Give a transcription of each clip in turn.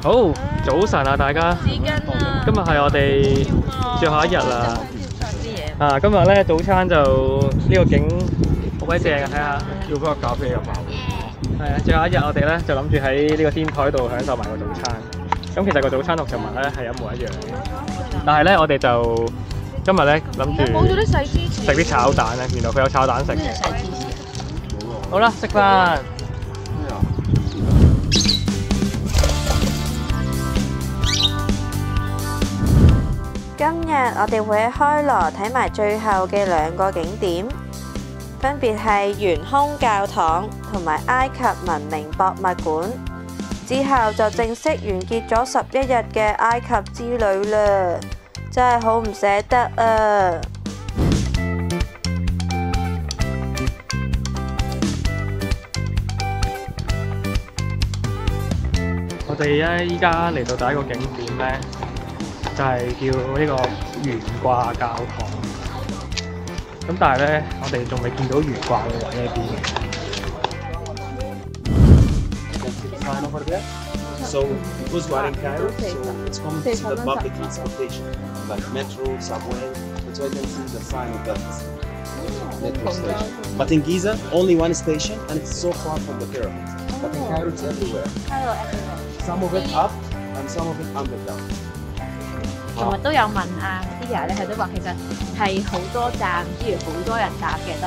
好，早晨啊，大家。紙巾啊！今日係我哋最後一日啦。啊，今日咧早餐就呢個景好鬼正啊！睇下，要杯咖啡又飽。係啊，最後一日我哋咧就諗住喺呢個天台度享受埋個早餐。咁其實個早餐同尋日咧係一模一樣嘅，但係咧我哋就今日咧諗住冇咗啲細芝士，食啲炒蛋咧，原來佢有炒蛋食嘅。細芝士。好啦，食飯。今日我哋會喺開羅睇埋最後嘅2個景點，分別係懸空教堂同埋埃及文明博物館。之後就正式完結咗11日嘅埃及之旅啦，真係好唔捨得啊！我哋咧依家嚟到第一個景點咧，就係叫呢個懸掛教堂。咁但係咧，我哋仲未見到懸掛嘅位喺邊嘅。So because we are in Cairo, so it's common to see the public transportation, like metro, subway. That's why you can see the sign of that metro station. But in Giza, only one station, and it's so far from the pyramids. But in Cairo, it's everywhere. Some of it up, and some of it underground. 尋日都有問啲人咧，佢都話其實係好多站，之餘好多人搭嘅都。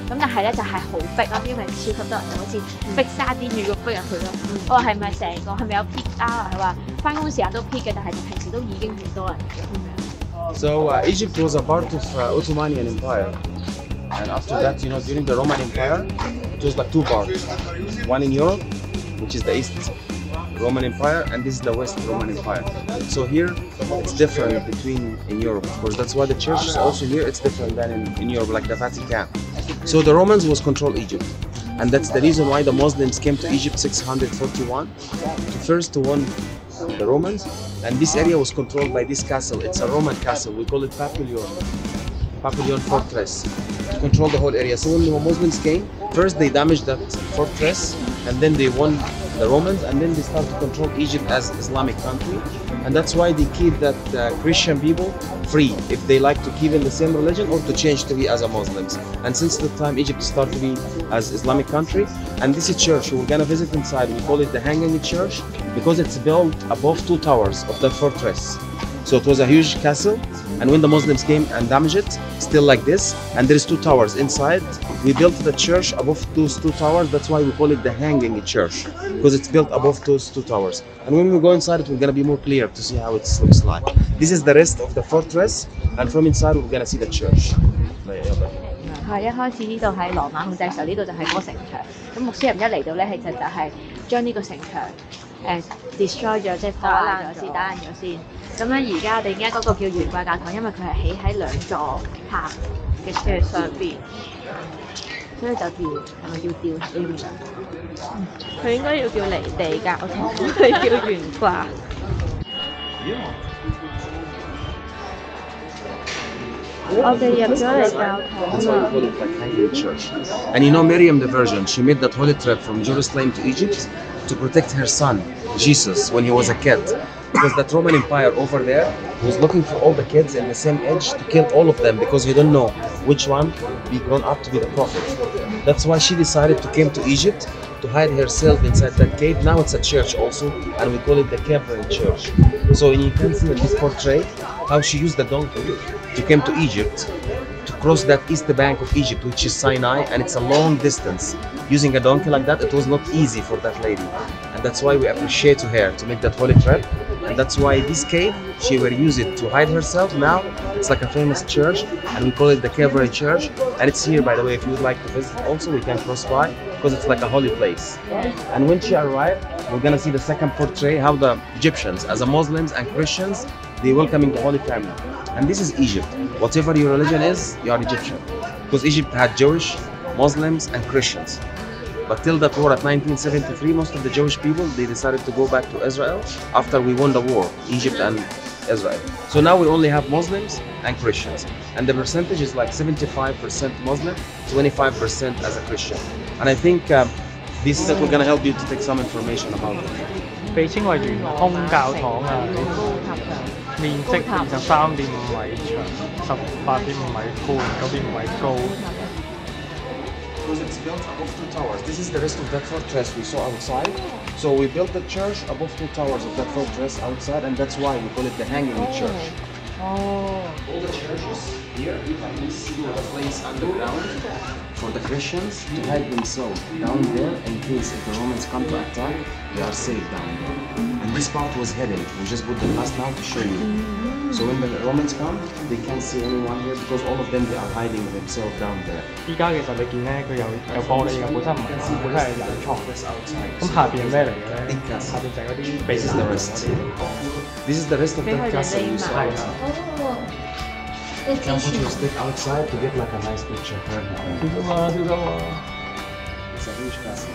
咁但係咧就係好逼啦，因為超級多人，就好似逼沙甸魚咁逼入去咯。我話係咪成個係咪有 peak hour？ 佢話翻工時間都 peak 嘅，但係平時都已經好多人嘅。So Egypt was a part of Ottoman Empire, and after that, you know, during the Roman Empire, it was like two parts. One in Europe, which is the East Roman Empire, and this is the West Roman Empire. So here, it's different between in Europe. Of course, that's why the church is also here. It's different than in Europe, like the Vatican. So the Romans was control Egypt, and that's the reason why the Muslims came to Egypt 641 to first to win the Romans, and this area was controlled by this castle. It's a Roman castle. We call it Papillon Fortress, to control the whole area. So when the Muslims came, first they damaged that fortress, and then they won the Romans, and then they started to control Egypt as Islamic country, and that's why they keep that Christian people free if they like to keep in the same religion or to change to be as a Muslims. And since the time Egypt started to be as Islamic country, and this is church we're gonna visit inside. We call it the Hanging Church because it's built above two towers of the fortress. So it was a huge castle, and when the Muslims came and damaged it, still like this, and there's two towers inside. We built the church above those two towers. That's why we call it the Hanging Church, because it's built above those two towers. And when we go inside it, we're gonna be more clear to see how it looks like. This is the rest of the fortress, and from inside we're gonna see the church. 係一開始呢度喺羅馬控制嘅時候，呢度就係嗰個城牆。咁穆斯林一嚟到咧，其實就係將呢個城牆destroy 咗，即係破壞咗先，打爛咗先。咁咧而家我哋點解嗰個叫懸掛教堂？因為佢係起喺2座塔嘅上邊，所以就吊係咪叫吊起咁樣？佢應該要叫離地教堂，佢叫懸掛。我哋入咗嚟教堂啊！ And you know Miriam the Virgin, she made that holy trip from Jerusalem to Egypt to protect her son, Jesus, when he was a kid. Because that Roman Empire over there was looking for all the kids in the same age to kill all of them because he don't know which one will be grown up to be the prophet. That's why she decided to come to Egypt to hide herself inside that cave. Now it's a church also, and we call it the Cavern Church. So you can see in this portrait how she used the donkey to come to Egypt to cross that east bank of Egypt, which is Sinai, and it's a long distance. Using a donkey like that, it was not easy for that lady, and that's why we appreciate her to make that holy trip. And that's why this cave, she will use it to hide herself. Now it's like a famous church, and we call it the Cavern Church, and it's here, by the way. If you would like to visit also, we can cross by because it's like a holy place. And when she arrived, we're gonna see the second portrait, how the Egyptians, as a Muslims and Christians, they welcoming the Holy Family. And this is Egypt. Whatever your religion is, you are Egyptian. Because Egypt had Jewish, Muslims, and Christians. But till that war at 1973, most of the Jewish people, they decided to go back to Israel after we won the war, Egypt and Israel. So now we only have Muslims and Christians. And the percentage is like 75% Muslim, 25% as a Christian. And I think this we're gonna help you to take some information about it. 被稱為懸空教堂啊，面積23.5米長，18.5米寬，9.5米高。Because it's built above two towers. This is the rest of that fortress we saw outside. So we built the church above two towers of that fortress outside, and that's why we call it the hanging church. All the churches here, we see a place underground for the Christians to hide themselves down there in case if the Romans come to attack, they are safe down there. And this part was hidden. We just put the glass now to show you. So when the Romans come, they can't see anyone here because all of them they are hiding themselves down there. 依家其實你見咧，佢有玻璃嘅，本身唔係，本身係人床。咁下邊係咩嚟嘅咧？下邊就係嗰啲避難嗰啲地方。This is the rest of the castle you saw outside. You can put your stick outside to get like a nice picture. It's a huge castle.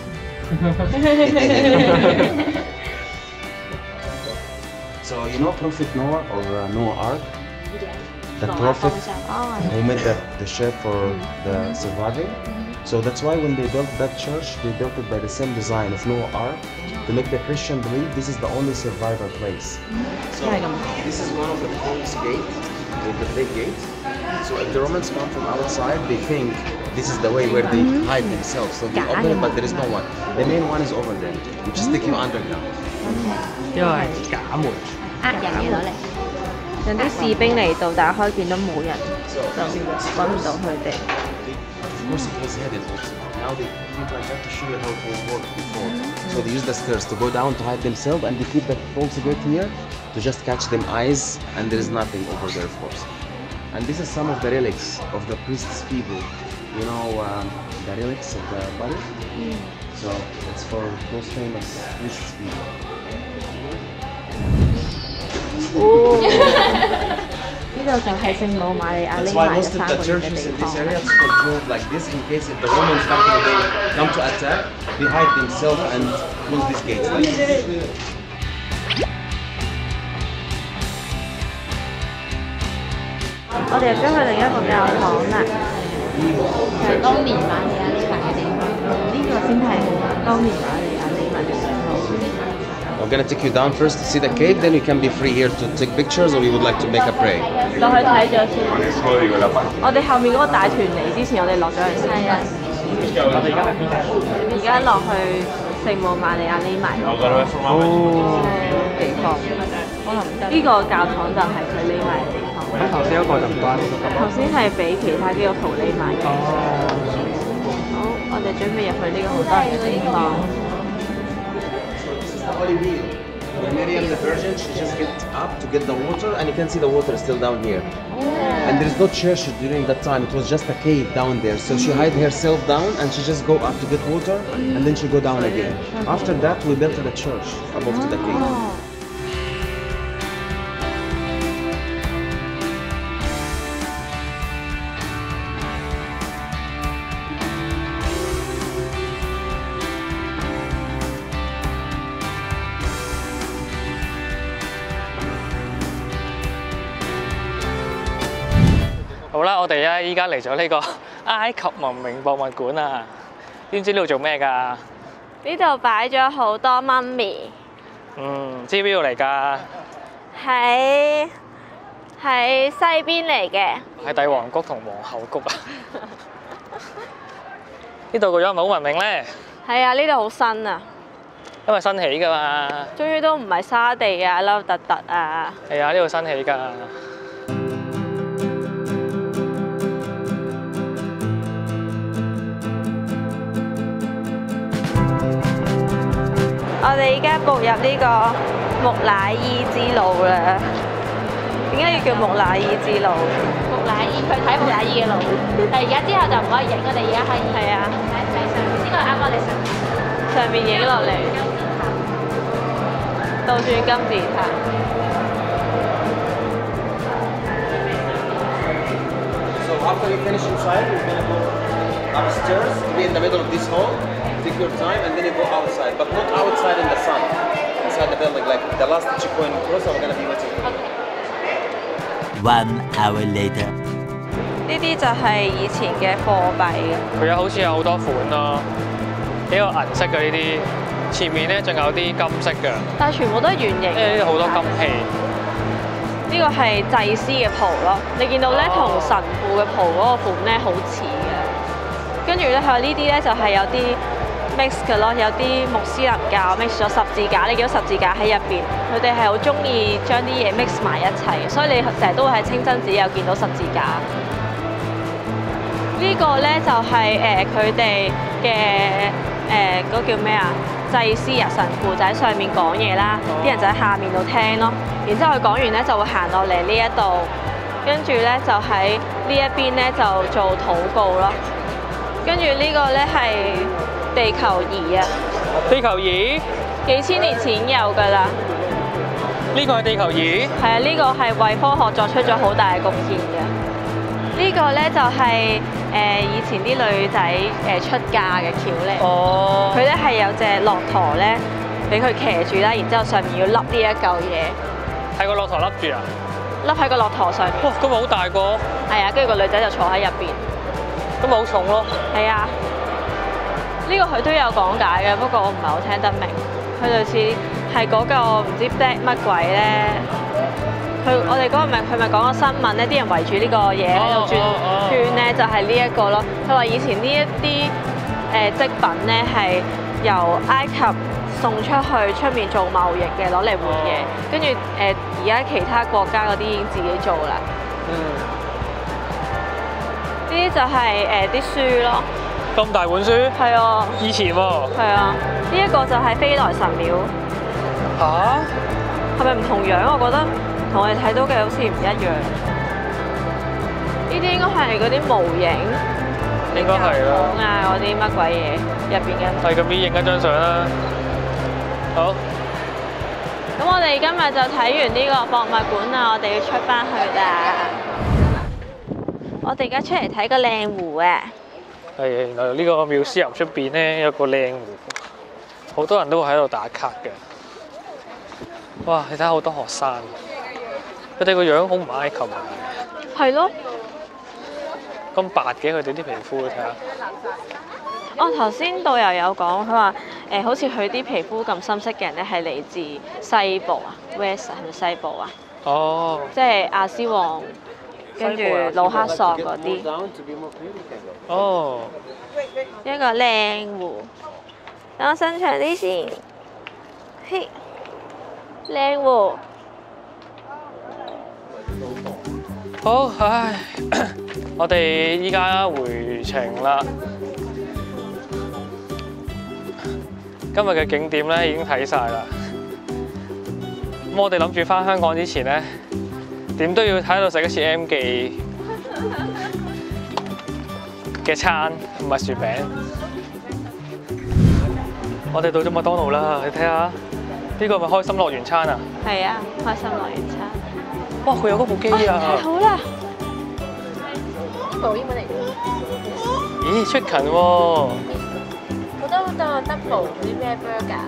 So you know Prophet Noah or Noah Ark? The prophet who made the ship for the surviving. So that's why when they built that church, they built it by the same design of Noah Ark to make the Christian believe this is the only survivor place. So this is one of the tallest gates, with the big gate. So if the Romans come from outside, they think this is the way where they hide themselves. So they open it, but there is no one. The main one is over there, which is take you underground. 因為係假門，呃人嘅攞嚟。有啲士兵嚟到打開見到冇人，就揾唔到佢哋。Of course it was hidden also. Now they keep like that to show you how it was worked before. So they use the stairs to go down to hide themselves, and they keep the false gate here to just catch them eyes, and there is nothing over there of course. And this is some of the relics of the priests people. You know the relics of the body? So it's for those famous priests people. 呢度就係聖母瑪利亞 That's 匿 why 埋嘅 most of 3 the 個月嘅 churches 地 in this 方。 area are controlled like this in case if the Romans come to attack, they hide themselves and close these gates like this. 我哋入咗去另一個教堂啦，係當年瑪利亞匿埋嘅地方。呢個先係當年瑪利亞匿埋嘅地方。I'm gonna take you down first to see the cave, then you can be free here to take pictures or you would like to make a prayer. 落去睇咗先。我哋後面嗰個大團嚟之前，我哋落咗去先。係啊。我哋而家喺邊啊？而家落去聖母瑪利亞匿埋嘅地方。呢個教堂就係佢匿埋嘅地方。咁頭先嗰個就唔關呢個。頭先係俾其他基督徒匿埋嘅。好，我哋準備入去呢個好多人嘅地方。The holy wheel. When Miriam the Virgin, she just gets up to get the water, and you can see the water is still down here. And there is no church during that time. It was just a cave down there. So she hide herself down, and she just go up to get water, and then she go down again. After that, we built the church above to the cave. 好啦，我哋咧依家嚟咗呢個埃及文明博物館啊！知唔知呢度做咩㗎？呢度擺咗好多媽咪。知邊度嚟㗎？喺西邊嚟嘅。係帝王谷同皇后谷啊！呢度個樣係咪好文明咧？係啊，呢度好新啊！因為新起㗎嘛。終於都唔係沙地啊，凹凸凸啊。係啊，呢度新起㗎。我哋而家步入呢個木乃伊之路啦。點解要叫木乃伊之路？木乃伊，佢睇木乃伊嘅路。但係而家之後就唔可以影，我哋而家可以係啊，喺上面，呢個啱我哋上面影落嚟，倒轉金字塔。So after you finish inside, you're gonna go upstairs to be in the middle of this hall. Take your time and then you go outside, but not outside in the sun. Inside the building, like the last checkpoint cross, I'm gonna be waiting for you. 1 hour later. 呢啲就係以前嘅貨幣。佢好似有好多款咯，幾個銀色嘅呢啲前面咧仲有啲金色嘅，但係全部都係圓形。呢啲好多金器。呢個係祭司嘅袍咯，你見到咧同神父嘅袍嗰個款咧好似嘅。跟住咧佢話呢啲咧就係有啲 mix 嘅咯，有啲穆斯林教 mix 咗十字架，你見到十字架喺入邊，佢哋係好中意將啲嘢 mix 埋一齊，所以你成日都會喺清真寺有見到十字架。呢個咧就係佢哋嘅嗰叫咩啊？祭司啊，神父就喺上面講嘢啦，啲人就喺下面度聽咯。然之後佢講完咧就會行落嚟呢一度，跟住咧就喺呢一邊咧就做禱告咯。跟住呢個咧係地球儀啊，地球儀幾千年前有㗎啦。呢個係地球儀？係啊，呢個係為科學作出咗好大嘅貢獻嘅。呢個咧就係以前啲女仔出嫁嘅橋嚟。哦。佢咧係有隻駱駝咧，俾佢騎住啦，然之後上面要笠呢一嚿嘢。係個駱駝笠住啊？笠喺個駱駝上面。哇！咁咪好大個？係啊，跟住個女仔就坐喺入邊。咁咪好重咯？係啊。呢個佢都有講解嘅，不過我唔係好聽得明。佢類似係嗰個唔知 black 乜鬼咧。我哋嗰個佢咪講個新聞咧，啲人圍住呢個嘢喺度轉咧，就係呢一個咯。佢話以前呢一啲織品咧係由埃及送出去出面做貿易嘅，攞嚟換嘢。跟住而家其他國家嗰啲已經自己做啦。呢啲就係啲書咯。咁大本書？係啊。以前喎。係啊。呢一個就係飛來神廟。嚇？係咪唔同樣？我覺得。同我哋睇到嘅好似唔一樣，呢啲應該係嗰啲模型，應該係啦。啊嗰啲乜鬼嘢入邊嘅。係咁，影一張相啦。好。咁我哋今日就睇完呢個博物館啦，我哋要出翻去啦。我哋而家出嚟睇個靚湖啊！係，原來呢個廟師樓出邊咧有個靚湖，好多人都會喺度打卡嘅。哇！你睇下好多學生。佢哋個樣好唔埃及啊！係咯，咁白嘅佢哋啲皮膚，你睇下。哦，頭先導遊有講，佢話好似佢啲皮膚咁深色嘅人咧，係嚟自西部啊 ，West 係咪西部啊？哦。即係亞斯王，跟住魯克索嗰啲。哦。一個靚湖，等我伸長啲先。嘿，靚湖。好，唉，我哋依家回程啦。今日嘅景點咧已經睇晒啦。咁我哋諗住返香港之前咧，點都要喺度食一次 M 記嘅餐，唔係薯餅。我哋到咗麥當勞啦，你睇下，呢個係咪開心樂園餐啊？係啊，開心樂園餐。哇！佢有嗰部機啊！太好啦！部英文嚟嘅。咦，出勤喎！好多 double 嗰啲咩 burger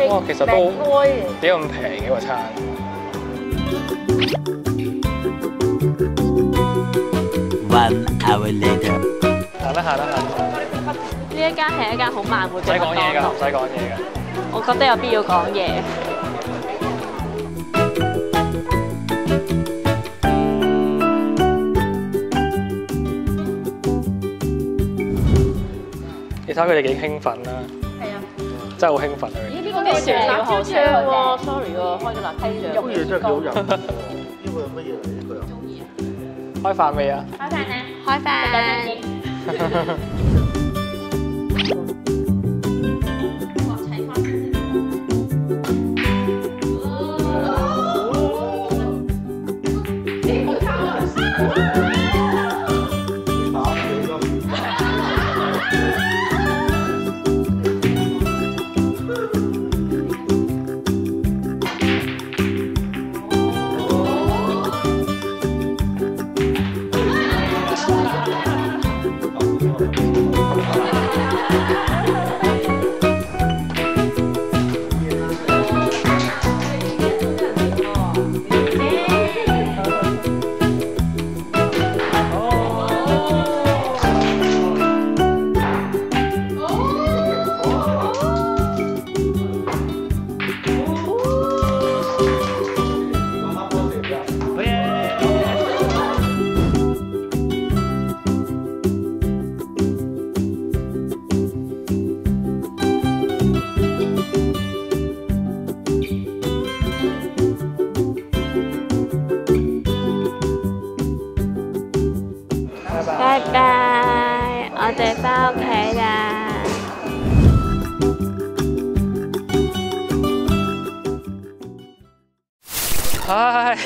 哇，其實都幾咁平嘅個餐。1 hour later。行啦行啦行。呢一間係一間好慢活嘅。唔使講嘢㗎，唔使講嘢㗎。我覺得有必要講嘢。你睇佢哋幾興奮啦！係啊，真係好興奮啊！咦？呢個咩船啊？跳車喎 ，sorry 喎，開咗樓梯上。乜嘢真係幾好飲？呢個係乜嘢嚟？呢個又中意啊！開飯未啊？開飯啦！開飯。唉，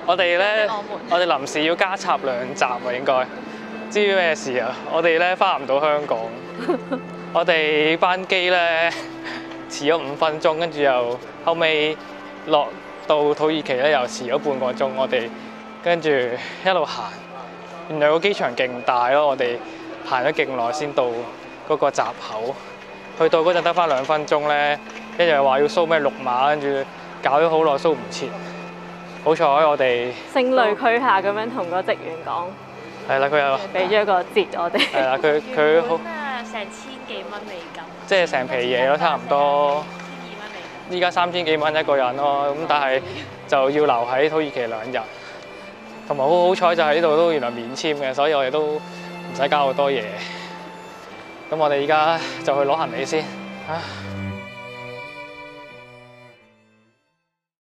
我哋咧，我哋臨時要加插2站啊，應該。知唔知咩事啊？我哋咧翻唔到香港，我哋班機咧遲咗5分鐘，跟住又後尾落到土耳其咧又遲咗半個鐘，我哋跟住一路行，原來個機場勁大咯，我哋行咗勁耐先到嗰個閘口，去到嗰陣得翻2分鐘咧，一日話要掃咩綠碼，跟住搞咗好耐掃唔切，好彩我哋聲淚俱下咁樣同個職員講。係啦，佢又俾咗個折我哋。係啦，佢好成1000幾蚊美金，即係成皮嘢咯，差唔多。依家3000幾蚊一個人咯，咁但係就要留喺土耳其2日，同埋好彩就係呢度都原來免簽嘅，所以我哋都唔使交好多嘢。咁我哋而家就去攞行李先。